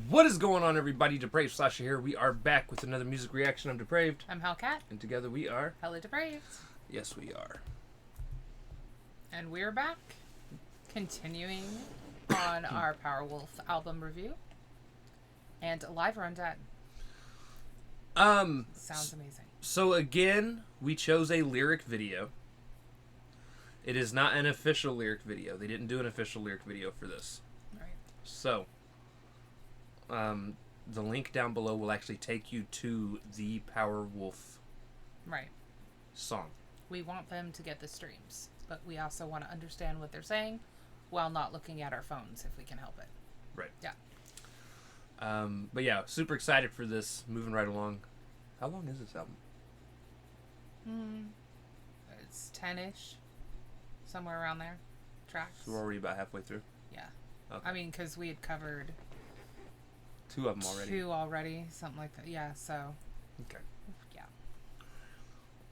What is going on, everybody? Depraved Slasher here. We are back with another music reaction. I'm Depraved. I'm Hellcat. And together we are... HellaDepraved. Yes, we are. And we're back, continuing on our POWERWOLF album review. And Alive or Undead. Sounds amazing. So again, we chose a lyric video. It is not an official lyric video. They didn't do an official lyric video for this. Right. So... the link down below will actually take you to the POWERWOLF song. We want them to get the streams, but we also want to understand what they're saying while not looking at our phones if we can help it. Right. Yeah. But yeah, super excited for this. Moving right along. How long is this album? It's 10-ish. Somewhere around there. Tracks. So we're already about halfway through? Yeah. Okay. I mean, because we had covered... Two of them already. Two already, something like that. Yeah, so. Okay. Yeah.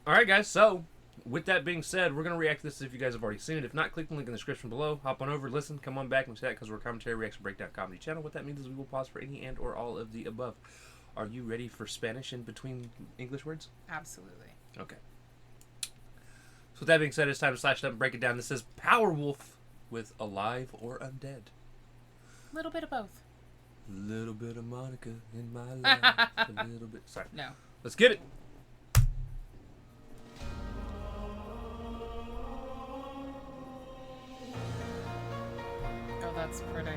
Alright, guys, so with that being said, we're going to react to this if you guys have already seen it. If not, click the link in the description below. Hop on over, listen, come on back and chat because we're a commentary, reaction, breakdown comedy channel. What that means is we will pause for any and or all of the above. Are you ready for Spanish in between English words? Absolutely. Okay. So with that being said, it's time to slash it up and break it down. This is POWERWOLF with Alive or Undead. A little bit of both. Little bit of Monica in my life. A little bit. Sorry. No. Let's get it. Oh, that's pretty.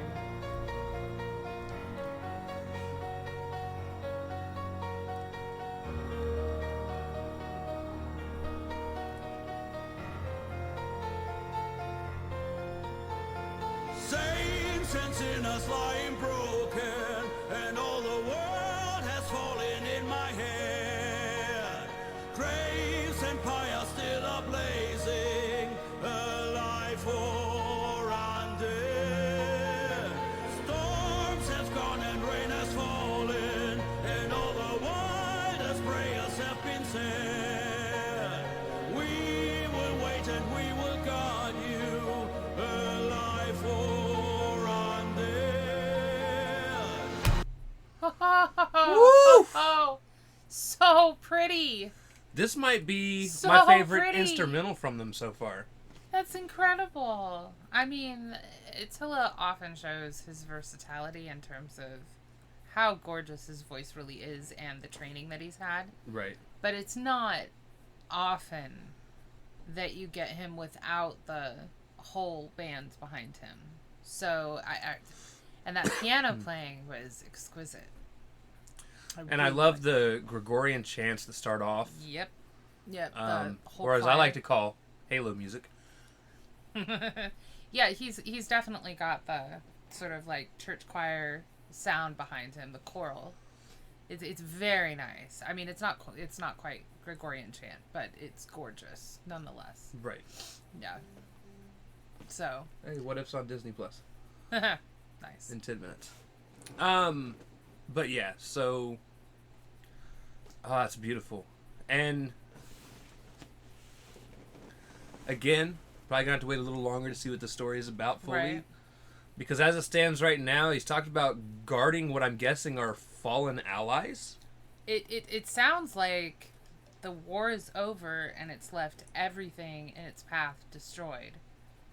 Saints and sinners lying broken, and all the world has fallen in my hand. Graves and pyres still are blazing, alive or undead. Storms have gone and rain has fallen, and all the wildest prayers have been said. We will wait and we will guard you, alive or Oh, so pretty. This might be So my favorite pretty. instrumental from them so far. That's incredible. I mean, Attila often shows his versatility in terms of how gorgeous his voice really is and the training that he's had. Right. But it's not often that you get him without the whole band behind him. So and that piano playing was exquisite. I love the Gregorian chants that start off. Yep. Yep. The whole or as I choir. like to call Halo music. Yeah, he's definitely got the sort of like church choir sound behind him, the choral. It's very nice. I mean, it's not quite Gregorian chant, but it's gorgeous nonetheless. Right. Yeah. So. Hey, what if's on Disney Plus? Nice. In 10 minutes. But yeah, so it's beautiful. And again, probably gonna have to wait a little longer to see what the story is about fully. Right. Because as it stands right now, he's talked about guarding what I'm guessing are fallen allies. It sounds like the war is over and it's left everything in its path destroyed.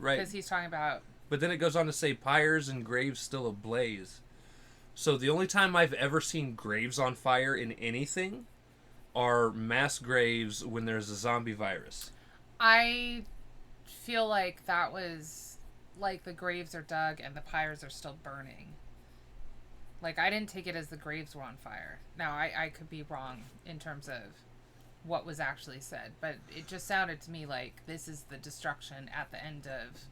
Right. Because he's talking about... But then it goes on to say pyres and graves still ablaze. So the only time I've ever seen graves on fire in anything are mass graves when there's a zombie virus. I feel like that was like the graves are dug and the pyres are still burning. Like, I didn't take it as the graves were on fire. Now, I could be wrong in terms of what was actually said, but it just sounded to me like this is the destruction at the end of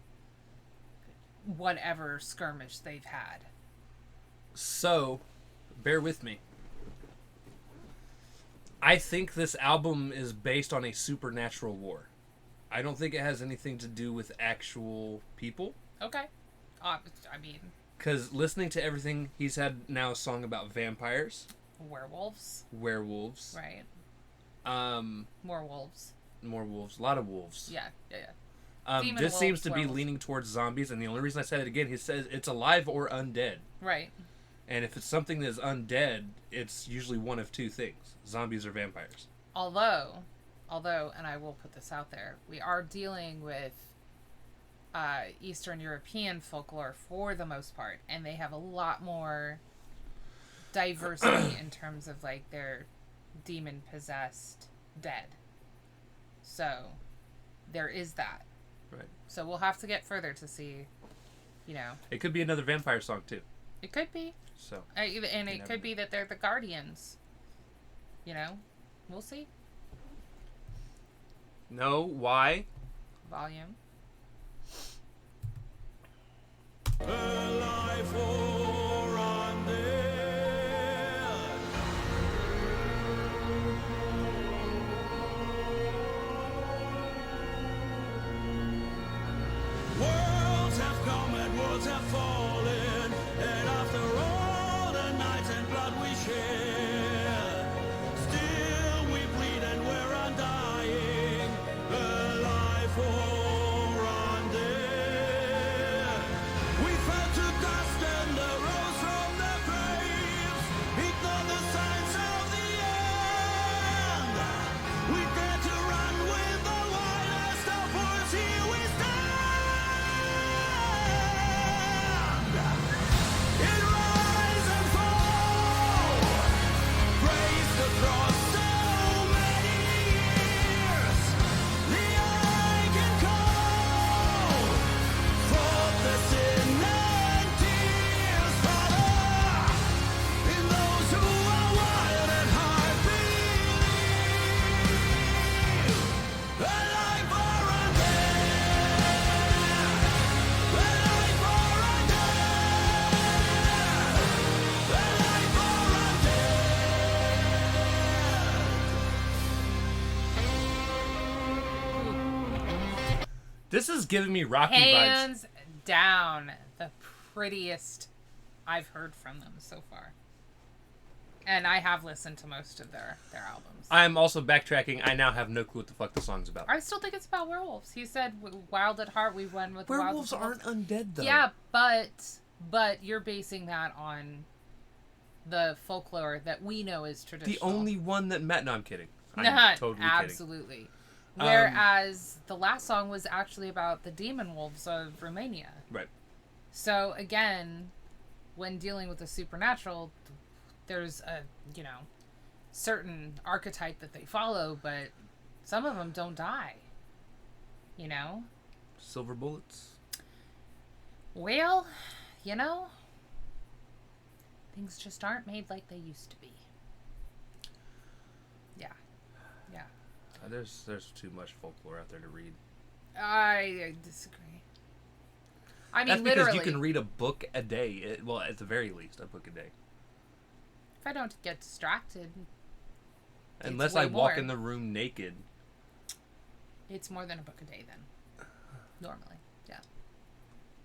whatever skirmish they've had. So, bear with me. I think this album is based on a supernatural war. I don't think it has anything to do with actual people. Okay. I mean... Because listening to everything, he's had now a song about vampires. Werewolves. werewolves. Right. More wolves. More wolves. A lot of wolves. Yeah. This Demon seems wolves, to be werewolves. leaning towards zombies, and the only reason I said it again, he says it's alive or undead. Right. And if it's something that is undead, it's usually one of two things: zombies or vampires. Although, and I will put this out there, we are dealing with Eastern European folklore for the most part, and they have a lot more diversity in terms of like their demon possessed dead. So there is that. Right. So we'll have to get further to see, you know. It could be another vampire song too. It could be. So. And it could be that they're the guardians. You know, we'll see. No, why? Volume. Alive or undead. Worlds have come and worlds have fallen, and after all the nights and blood we share, still we bleed and we're undying. Alive or undead. We fell to dust and arose from the graves. Ignore the signs of the end. We dare to run with the wildest of hordes. Here we stand. In rise and fall, raised across so many years. The eye can call forth the sin and tears, Father, in those who are wild at heart believe. Alive or undead, alive or undead, alive or undead. This is giving me Rocky vibes. Hands down, the prettiest I've heard from them so far. And I have listened to most of their albums. I'm also backtracking. I now have no clue what the fuck the song's about. I still think it's about werewolves. He said, "Wild at heart, we went with Werewolves wild at aren't undead though. Yeah, but you're basing that on the folklore that we know is traditional. The only one that Matt. No, I'm kidding. I'm Not totally kidding. absolutely. Whereas the last song was actually about the demon wolves of Romania. Right. So again, when dealing with the supernatural, there's a, you know, certain archetype that they follow, but some of them don't die. You know? Silver bullets. Well, you know, things just aren't made like they used to be. Yeah. Yeah. There's too much folklore out there to read. I disagree. I mean, That's because literally, you can read a book a day. Well, at the very least, a book a day. if I don't get distracted, Unless way I walk more. in the room naked. It's more than a book a day then. Normally, yeah.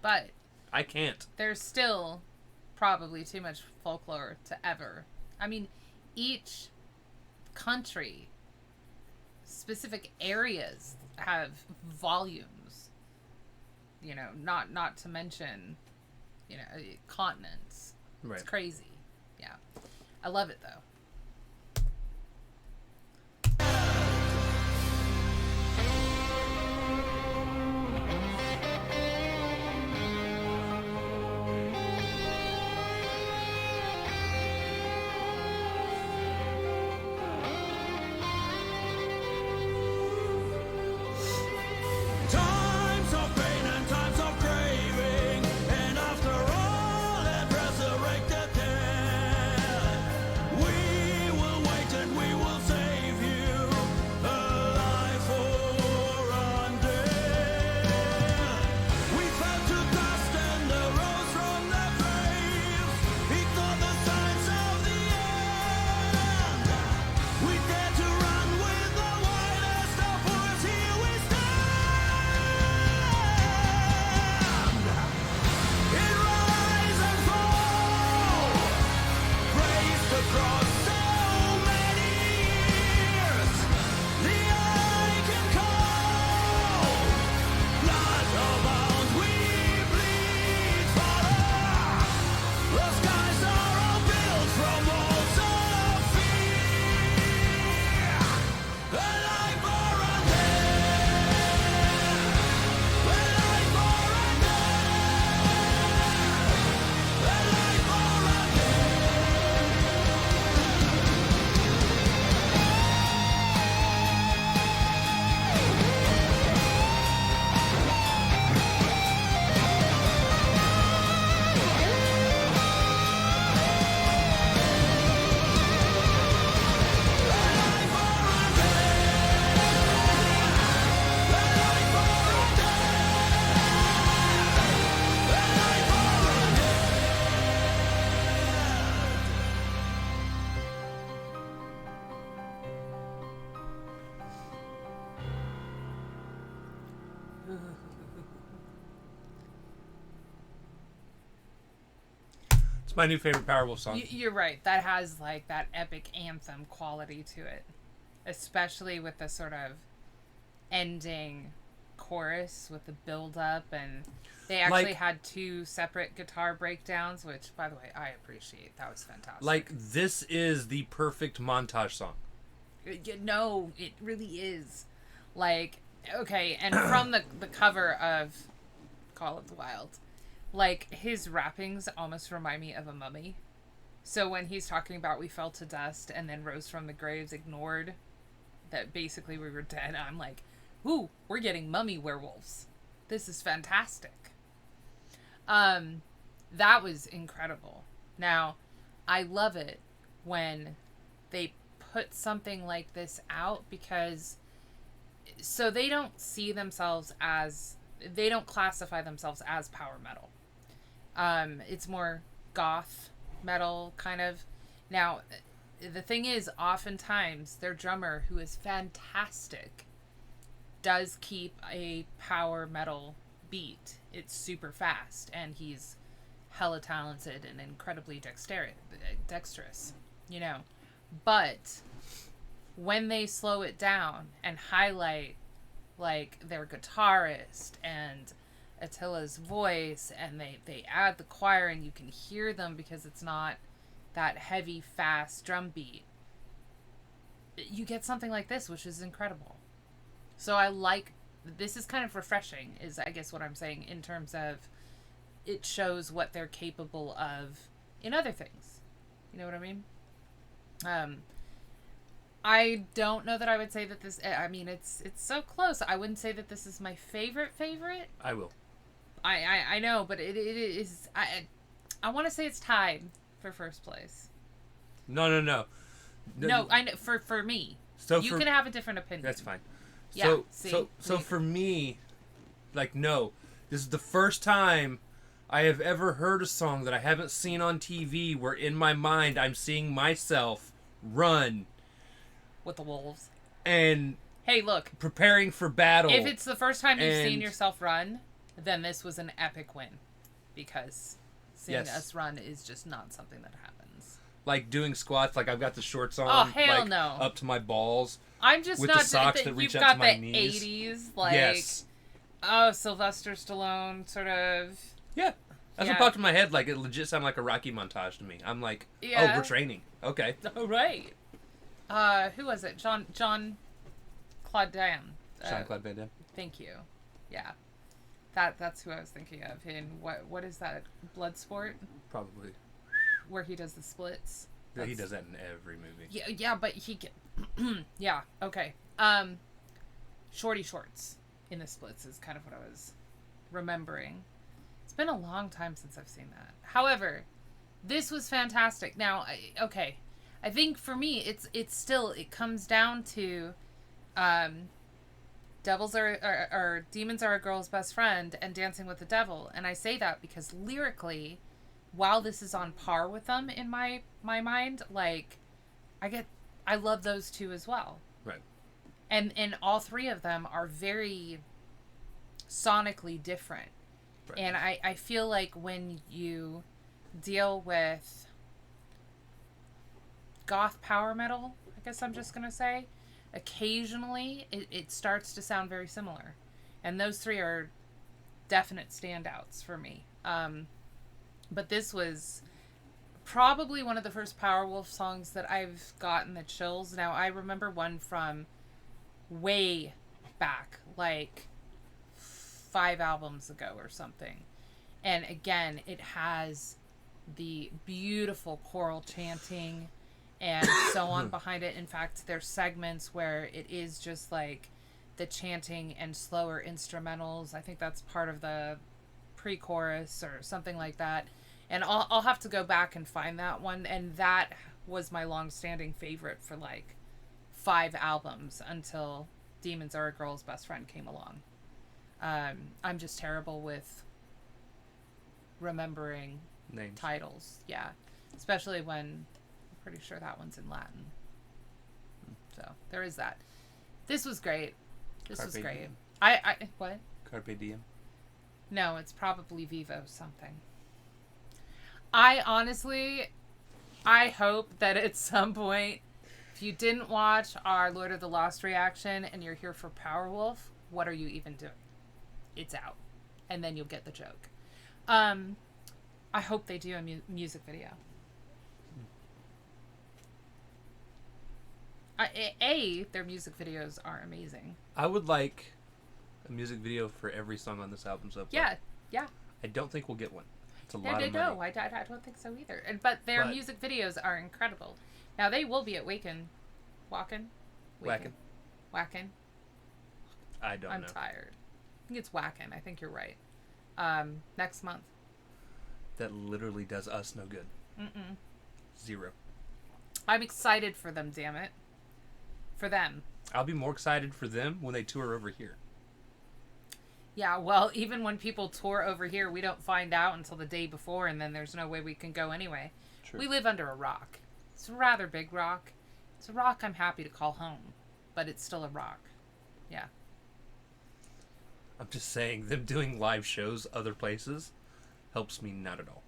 But I can't. there's still probably too much folklore to ever. I mean, each country, specific areas have volumes. You know, not to mention, you know, continents. Right. It's crazy. Yeah. I love it though. Times of pain and times of craving, and after all that resurrected dead, we will wait and we will save you, alive or undead. We fell to dust and arose from the graves, ignore the signs of the end. We dare to run with the wildest of hordes. Here we stand. In rise and fall, raised across my new favorite Powerwolf song. You're right. That has like that epic anthem quality to it, especially with the sort of ending chorus with the build up, and they actually had 2 separate guitar breakdowns, which, by the way, I appreciate. That was fantastic. Like, this is the perfect montage song. No, it really is. Like, okay, and from the cover of Call of the Wild, like, his rappings almost remind me of a mummy. So when he's talking about we fell to dust and then rose from the graves, ignored that basically we were dead, I'm like, ooh, we're getting mummy werewolves. This is fantastic. That was incredible. Now, I love it when they put something like this out, because so they don't see themselves as, they don't classify themselves as power metal. It's more goth metal kind of. Now, the thing is, oftentimes their drummer, who is fantastic, does keep a power metal beat. It's super fast, and he's hella talented and incredibly dexterous, you know. But when they slow it down and highlight like their guitarist and Attila's voice, and they add the choir, and you can hear them because it's not that heavy, fast drum beat, you get something like this, which is incredible. So I like, this is kind of refreshing, is I guess what I'm saying, in terms of it shows what they're capable of in other things. You know what I mean? I don't know that I would say that this, I mean, it's so close. I wouldn't say that this is my favorite. I will. I know, but it is, I want to say it's tied for first place. No. No, I know, for me. So you can have a different opinion. That's fine. Yeah, So for me, like, no, this is the first time I have ever heard a song that I haven't seen on TV where in my mind I'm seeing myself run with the wolves. And hey, look, preparing for battle. If it's the first time you've seen yourself run, then this was an epic win, because seeing us run is just not something that happens. Like doing squats, like I've got the shorts on, oh hell like, no, up to my balls. I'm just with not the socks that reach you've up got to my the knees. 80s, like, yes. Oh, Sylvester Stallone sort of. Yeah. That's what popped in my head. Like, it legit sounded like a Rocky montage to me. I'm like, oh, we're training. Okay. Oh, right. Who was it? Jean Claude Van Jean-Claude Van Damme. Thank you. Yeah. That's who I was thinking of. In what is that? Bloodsport? Probably. Where he does the splits. Yeah, he does that in every movie. Yeah, but he yeah, okay. Shorty shorts in the splits is kind of what I was remembering. It's been a long time since I've seen that. However, this was fantastic. Now, I think for me, it's still, it comes down to, demons are a girl's best friend and Dancing with the Devil, and I say that because lyrically, while this is on par with them in my mind, like, I love those two as well. Right. And all three of them are very sonically different. Right. And I feel like when you deal with goth power metal, I guess I'm just going to say, occasionally it starts to sound very similar. And those three are definite standouts for me. But this was probably one of the first Powerwolf songs that I've gotten the chills. Now, I remember one from way back, like 5 albums ago or something. And again, it has the beautiful choral chanting and so on behind it. In fact, there's segments where it is just like the chanting and slower instrumentals. I think that's part of the pre-chorus or something like that. And I'll have to go back and find that one. And that was my long-standing favorite for like 5 albums until Demons Are a Girl's Best Friend came along. I'm just terrible with remembering names, titles. Yeah. Especially when I'm pretty sure that one's in Latin. So there is that. This was great. This was great. Diem. I what? Carpe Diem. No, it's probably Vivo something. I honestly, I hope that at some point, if you didn't watch our Lord of the Lost reaction and you're here for Powerwolf, what are you even doing? It's out. And then you'll get the joke. I hope they do a music video. Their music videos are amazing. I would like a music video for every song on this album so far. Yeah. I don't think we'll get one. It's a lot of money. No, I don't think so either. But their music videos are incredible. Now, they will be at Wacken. Whackin'. I don't know. I'm tired. I think it's Wacken. I think you're right. Next month. That literally does us no good. Mm-mm. 0. I'm excited for them, damn it. For them. I'll be more excited for them when they tour over here. Yeah, well, even when people tour over here, we don't find out until the day before, and then there's no way we can go anyway. True. We live under a rock. It's a rather big rock. It's a rock I'm happy to call home, but it's still a rock. Yeah. I'm just saying, them doing live shows other places helps me not at all.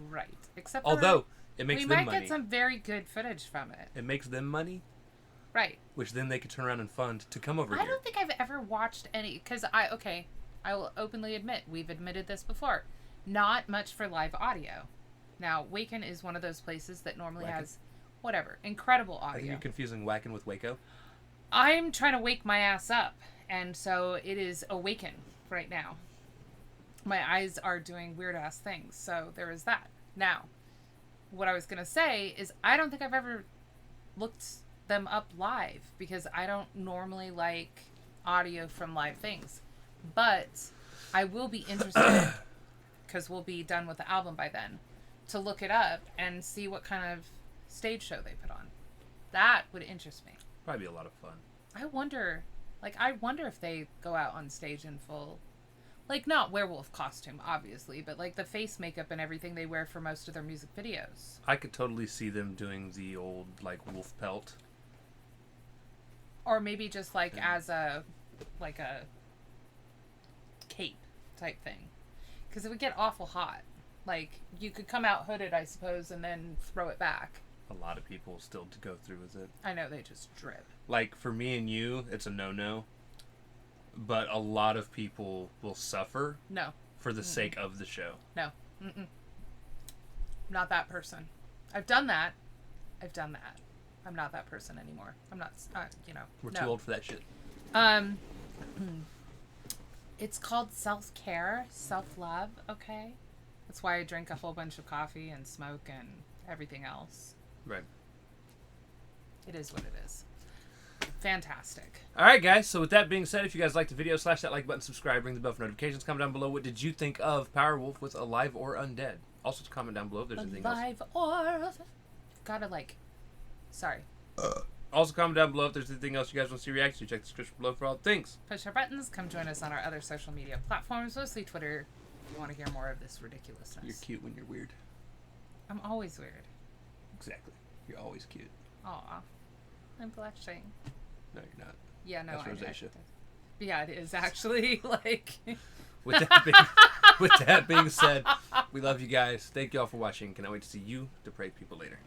Right. Except for although it makes we them might money. get some very good footage from it. It makes them money. Right. Which then they could turn around and fund to come over I here. don't think I've ever watched any, because I will openly admit, we've admitted this before, not much for live audio. Now, Wacken is one of those places that normally has, incredible I think audio. you're confusing Whackin' with Waco. I'm trying to wake my ass up, and so it is awaken right now. My eyes are doing weird-ass things, so there is that. Now, what I was going to say is I don't think I've ever looked them up live, because I don't normally like audio from live things. But I will be interested, because we'll be done with the album by then, to look it up and see what kind of stage show they put on. That would interest me. Probably be a lot of fun. I wonder if they go out on stage in full, like, not werewolf costume, obviously, but like the face makeup and everything they wear for most of their music videos. I could totally see them doing the old, like, wolf pelt. Or maybe just like as a cape type thing. Because it would get awful hot. Like, you could come out hooded, I suppose, and then throw it back. A lot of people still to go through with it. I know, they just drip. Like, for me and you, it's a no-no. But a lot of people will suffer No. for the sake of the show. No. Mm-mm. Not that person. I've done that. I'm not that person anymore. I'm not, We're no. too old for that shit. It's called self-care, self-love, okay? That's why I drink a whole bunch of coffee and smoke and everything else. Right. It is what it is. Fantastic. Alright, guys. So with that being said, if you guys liked the video, slash that like button, subscribe, ring the bell for notifications. Comment down below, what did you think of Powerwolf with Alive or Undead? Also, comment down below if there's anything else. Alive or... Gotta, sorry. Also, comment down below if there's anything else you guys want to see react to. Check the description below for all things. Push our buttons. Come join us on our other social media platforms, mostly Twitter, if you want to hear more of this ridiculousness. You're cute when you're weird. I'm always weird. Exactly. You're always cute. Aw. I'm blushing. No, you're not. Yeah, no, That's rosacea. Yeah, it is actually, like... With that being said, we love you guys. Thank you all for watching. Cannot wait to see you depraved people later.